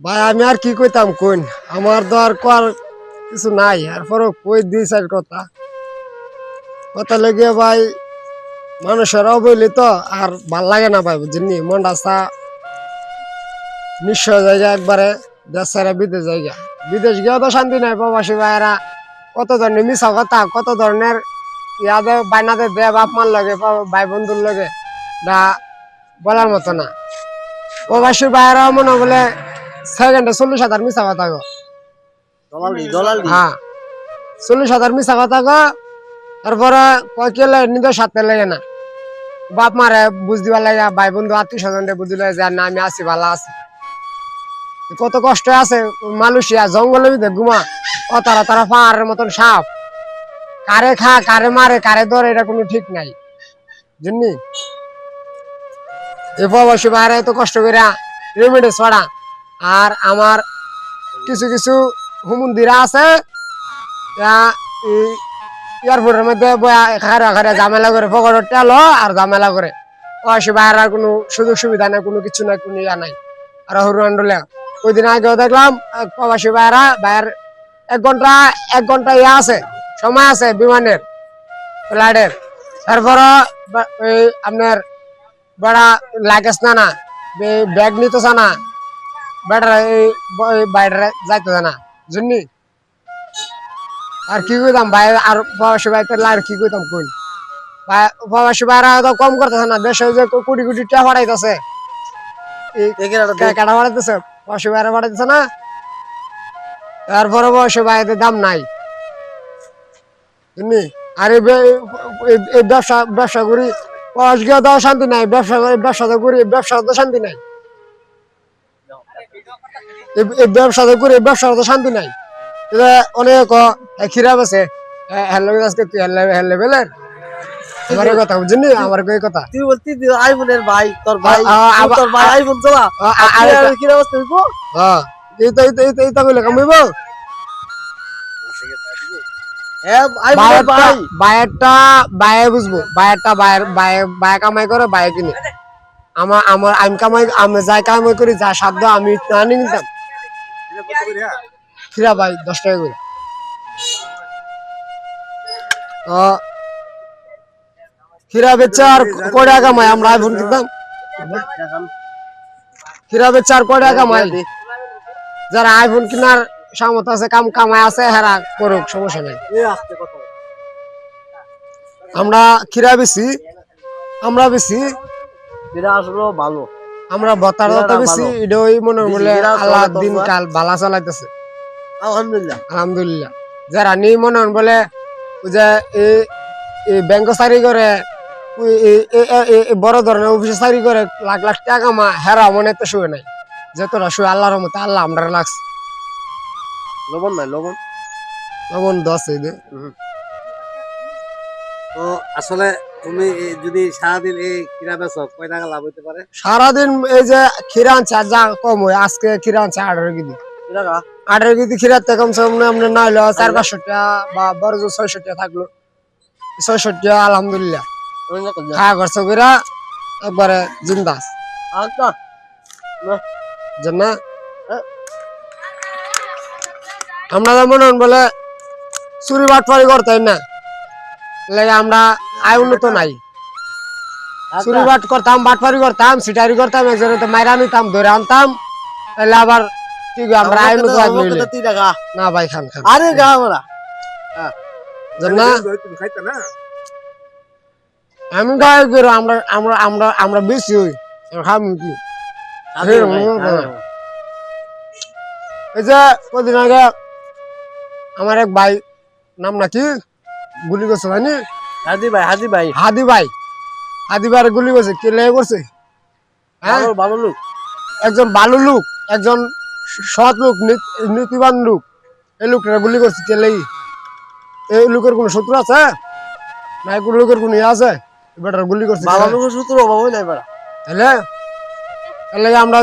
ভাই আমি আর কি কইতাম কোন আমার তো আর কর কিছু নাই আর পরে কই দিই স্যার কথা কথা লেগে ভাই মানুষের অবৈলি তো আর ভাল লাগে না ভাই বুঝলি মনটা সা নিঃস্ব জায়গা একবারে দেশ ছেড়ে বিদেশ জায়গা বিদেশ গিয়েও তো শান্তি নাই প্রবাসী ভাইয়েরা কত ধরনের মিশা কথা কত ধরনের ইয়াদে বাইনাতে দে বাপ মার লাগে ভাই বন্ধুর লাগে না বলার মতো না প্রবাসী ভাইয়েরা মনে বলে সেকেন্ডে 40,000 মিশা কথা গো হ্যাঁ 40,000 মিশা কথা গো তারপরে কয় কেলে নিজের সাথে লাগে না বাপ মারে বুঝ দিবার লাগে ভাই বন্ধু আত্মীয় স্বজন বুঝলে যে না আমি আছি ভালো আছি কত কষ্ট আছে মালয়েশিয়া জঙ্গলের ভিতরে ঘুমা ও তারা তারা পাহাড়ের মতন সাপ কারে খা কারে মারে কারে ধরে এটা কোনো ঠিক নাই বুঝলি এই প্রবাসী বাইরে এত কষ্ট করে রেমিডে ছড়া আর আমার কিছু কিছু হুমন্দিরা আছে এয়ারপোর্টের মধ্যে ঝামেলা করে ফকর টেলো আর ঝামেলা করে প্রবাসী বাইরে কোনো সুযোগ সুবিধা নেই কোনো কিছু নাই কোনো ইয়া নাই আর হরুয়ান্ডলে ওই দিন আগেও দেখলাম প্রবাসী বাইরের 1 ঘন্টা ইয়া আছে সময় আছে বিমানের ফ্লাইটের তারপরে আপনার বড়া লাগেজ না ব্যাগ নিতেছে না বেটার এই বাইরে যাইতে না বুঝলি আর কি কইতাম ভাই আর প্রবাসী ভাই আর কি কইতাম কই প্রবাসী ভাইরা তো কম করতেছে না দেশে যে কোটি কোটি টাকা বাড়াইতেছে কাটা বাড়াইতেছে প্রবাসী ভাইরা বাড়াইতেছে না তারপরে প্রবাসী ভাইদের দাম নাই বুঝলি আর এই ব্যবসা করি প্রবাস গিয়ে দাও শান্তি নাই ব্যবসা করি ব্যবসা তো শান্তি নাই এই ব্যবসাতে করে ব্যবসা তো শান্তি নাই অনেক খিরাপ আছে লেভেলের আমার কথা বুঝলি আমার কই কথা তুই বলতি আইফোনের ভাই তোর ভাই তোর ভাই আইফোন চলা কি অবস্থা হইবো হ্যাঁ এইটা কইলে কামাইব বায়েরটা বায়ে বুঝবো বায়েরটা বায়ে কামাই করে বায়ে কিনে আমার আমি কামাই আমি যাই কামাই করি যা সাধ্য আমি আনি কিনতাম খিরা ভাই 10 টাকা করে খিরা বেচে আর কয় টাকা কামাই আমরা আইফোন কিনতাম খিরা বেচে আর কয় টাকা কামাই যারা আইফোন কেনার সামর্থ্য আছে কামাই আছে হেরা করুক সমস্যা নাই আমরা খিরা বেশি আমরা বেশি এটা আসলে ভালো আমরা বতার বেশি এটা ওই মনে বলে আল্লাহ দিন কাল ভালো চালাইতেছে আলহামদুলিল্লাহ যারা নি মনে বলে যে এই ব্যাংক চাকরি করে বড় ধরনের অফিসে চাকরি করে লাখ লাখ টাকা কামা হেরা মনে তো শুয়ে নাই যতটা শুয়ে আল্লাহর মতো আল্লাহ আমরা লাগছে লবণ নাই লবণ 10 তো আসলে তুমি যদি সারাদিন এই খিরা বেচো কয় টাকা লাভ হইতে পারে সারাদিন এই যে খিরা আনছে যা কম হয় আজকে খিরা আনছে 18 কেজি 18 কেজি খিরাতে কমসে কম আমরা না হইলো 400-500 টাকা বা বড় 600 টাকা থাকলো 600 টাকা আলহামদুলিল্লাহ খাওয়া খরচ করে একবারে জিন্দাস আচ্ছা জানা আমরা যেমন বলে চুরি বাটপারি করতাম না লাগে আমরা আয় উন্নত নাই চুরি বাট করতাম বাটপারি করতাম সিটারি করতাম একজনে মাইরা নিতাম ধরে আনতাম তাহলে আবার ঠিক আমরা আয় উন্নত না ভাই খান আরে গা আমরা জানা আমি গায়ে গেরো আমরা আমরা আমরা আমরা বেশি হই খাবো কি এই যে কদিন আগে আমার এক ভাই নাম নাকি গুলি করছে জানি হাদি ভাই গুলি করছে কে লেগে করছে ভালো লোক একজন ভালো লোক একজন সৎ লোক নীতিবান লোক এই লোকটা গুলি করছে কে লেগে এই লোকের কোনো শত্রু আছে না কোনো লোকের কোনো ইয়ে আছে বেটার গুলি করছে ভালো লোকের শত্রু অভাব নাই বেটা তাহলে তাহলে আমরা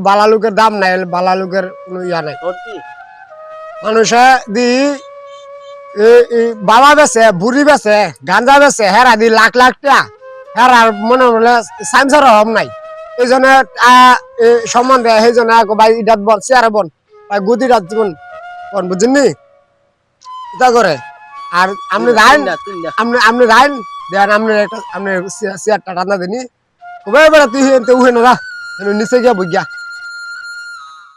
বালা লোকের দাম নাই বালা লোকের কোনো ইয়া নাই মানুষে দি বাবা বেছে বুড়ি বেছে গাঞ্জা বেছে হেরা দি লাখ লাখ টাকা হেরার মনে হলে সাইন্সের অভাব নাই এই জন্য সম্মান দেয় সেই জন্য ভাই ইটাত বল চেয়ারে বন ভাই গুদি রাত জীবন বন বুঝছেন এটা করে আর আপনি রাইন আপনি রাইন দেন আপনি চেয়ারটা টানা দেনি বেড়া তুই উহে না নিচে গিয়া বুঝিয়া